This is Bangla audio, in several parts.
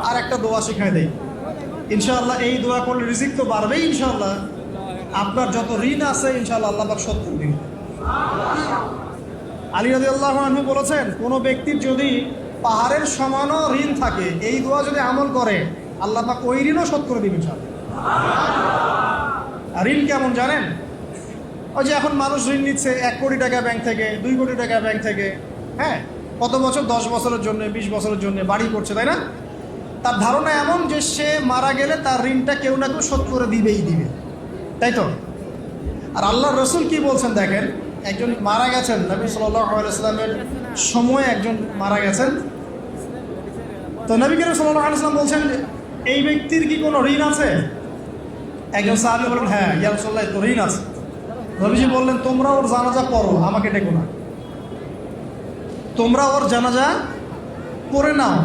আর একটা দোয়া শিখাই দেই, ইনশাআল্লাহ এই দোয়া করলে রিজিক তো বাড়বেই ইনশাআল্লাহ। আপনার যত ঋণ আছে ইনশাআল্লাহ আল্লাহ পাক শোধ করে দিবেন। আলী রাদিয়াল্লাহু আনহু বলেছেন, কোনো ব্যক্তির যদি পাহাড়ের সমানও ঋণ থাকে, এই দোয়া যদি আমল করে আল্লাহ পাক ওই ঋণও শোধ করে দিবেন ইনশাআল্লাহ। আর ঋণ কেমন জানেন? ওই যে এখন মানুষ ঋণ নিচ্ছে 1 কোটি টাকা ব্যাংক থেকে, 2 কোটি টাকা ব্যাংক থেকে, হ্যাঁ, কত বছর, 10 বছরের জন্য, 20 বছরের জন্য বাড়ি করছে, তাই না? তার ধারণা এমন যে সে মারা গেলে তার ঋণটা কেউ না কেউ শোধ করে দিবেই দিবে, তাই তো? আর আল্লাহর রাসূল কি বলছেন দেখেন, একজন মারা গেছেন, নবী সাল্লাল্লাহু আলাইহি ওয়াসাল্লামের সময় একজন মারা গেছেন। তো নবী করিম সাল্লাল্লাহু আলাইহি ওয়াসাল্লাম বলছেন, এই ব্যক্তির কি কোনো ঋণ আছে? একজন সাহাবী বলেন, হ্যাঁ ইয়া রাসূলুল্লাহ, তো ঋণ আছে। নবীজি বললেন, তোমরা ওর জানাজা পড়ো, আমাকে ডেকো না। তোমরা ওর জানাজা পড়ে নাও,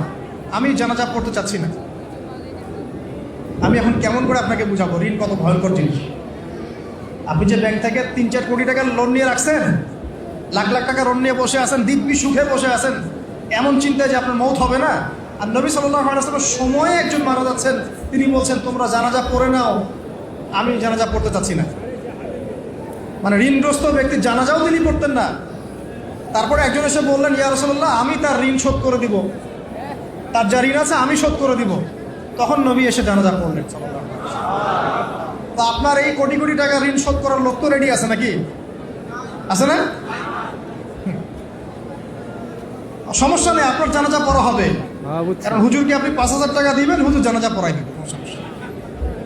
আমি জানাজা পড়তে চাচ্ছি না। আমি এখন কেমন করে আপনাকে বুঝাবো ঋণ কত ভয়ঙ্কর জিনিস। আপনি যে ব্যাংক থেকে 3-4 কোটি টাকার লোন নিয়ে রাখছেন, লাখ লাখ টাকা লোন নিয়ে বসে আছেন, দিব্যি সুখে বসে আছেন, এমন চিন্তায় যে আপনার মৌত হবে না। আর নবী সাল্লাল্লাহু আলাইহি ওয়াসাল্লামের সময়ে একজন মারা যাচ্ছেন, তিনি বলছেন তোমরা জানাজা পড়ে নাও, আমি জানাজা পড়তে চাচ্ছি না। মানে ঋণগ্রস্ত ব্যক্তির জানাজাও তিনি পড়তেন না। তারপরে একজন এসে বললেন, ইয়া রাসূলুল্লাহ, আমি তার ঋণ শোধ করে দিব, তার যা ঋণ আছে আমি শোধ করে দিব। তখন নবী এসে জানাজা পড়লেন। তো আপনার এই কোটি কোটি টাকা ঋণ শোধ করার লোক তো রেডি আছে নাকি? আছে না? সমস্যা নেই, আপনার জানাজা পড়া হবে। কারণ হুজুরকে আপনি 5,000 টাকা দিবেন, হুজুর জানাজা পড়াই দিবেন, সমস্যা।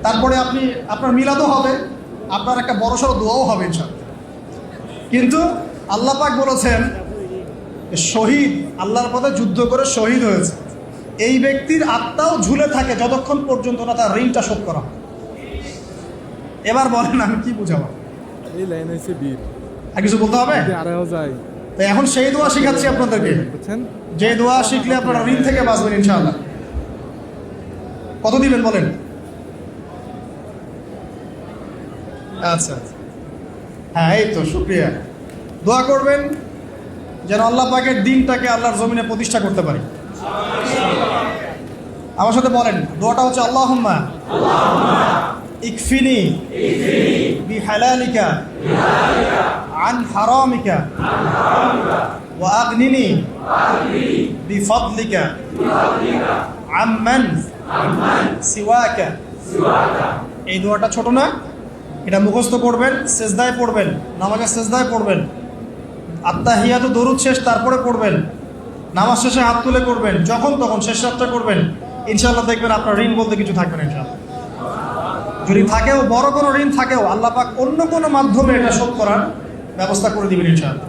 তারপরে আপনার মিলাদও হবে, আপনার একটা বড়সড় দোয়াও হবে ইনশাআল্লাহ। কিন্তু আল্লাহ পাক বলেছেন, শহীদ, আল্লাহর পথে যুদ্ধ করে শহীদ হয়েছে, এই ব্যক্তির আত্মাও ঝুলে থাকে যতক্ষণ পর্যন্ত না তার ঋণটা শোধ করা হয়। এবার বলেন আমি কি বুঝাবো? এই লাইন হইছে বীর, আর কিছু বলতে হবে? আরেও যায়। তো এখন সেই দোয়া শিখাচ্ছি আপনাদেরকে, বুঝছেন? যে দোয়া শিখলে আপনারা ঋণ থেকে বাঁচবেন ইনশাআল্লাহ। কত দিবেন বলেন? আচ্ছা, হ্যাঁ, এই তো, শুকরিয়া। দোয়া করবেন যেন আল্লাহ পাকের দিনটাকে আল্লাহর জমিনে প্রতিষ্ঠা করতে পারি। আমার সাথে বলেন, দোয়াটা হচ্ছে, আল্লাহুম্মা ইকফিনি বিহালালিকা আন হারামিকা ওয়া আগনিনি বিফদলিকা আম্মান সিওয়াকা। এই দোয়াটা ছোট না, এটা মুখস্থ করবেন, সেজদায় পড়বেন, নামাজের সেজদায় পড়বেন, আত্তাহিয়াতু দরুদ শেষ তারপরে পড়বেন, নামাজ শেষে হাত তুলে করবেন, যখন তখন শেষ রাতটা করবেন, ইনশাআল্লাহ দেখবেন আপনার ঋণ বলতে কিছু থাকবে না ইনশাআল্লাহ। যদি থাকেও, বড় কোনো ঋণ থাকেও, আল্লাহ পাক অন্য কোনো মাধ্যমে এটা শোধ করার ব্যবস্থা করে দিবেন ইনশাআল্লাহ।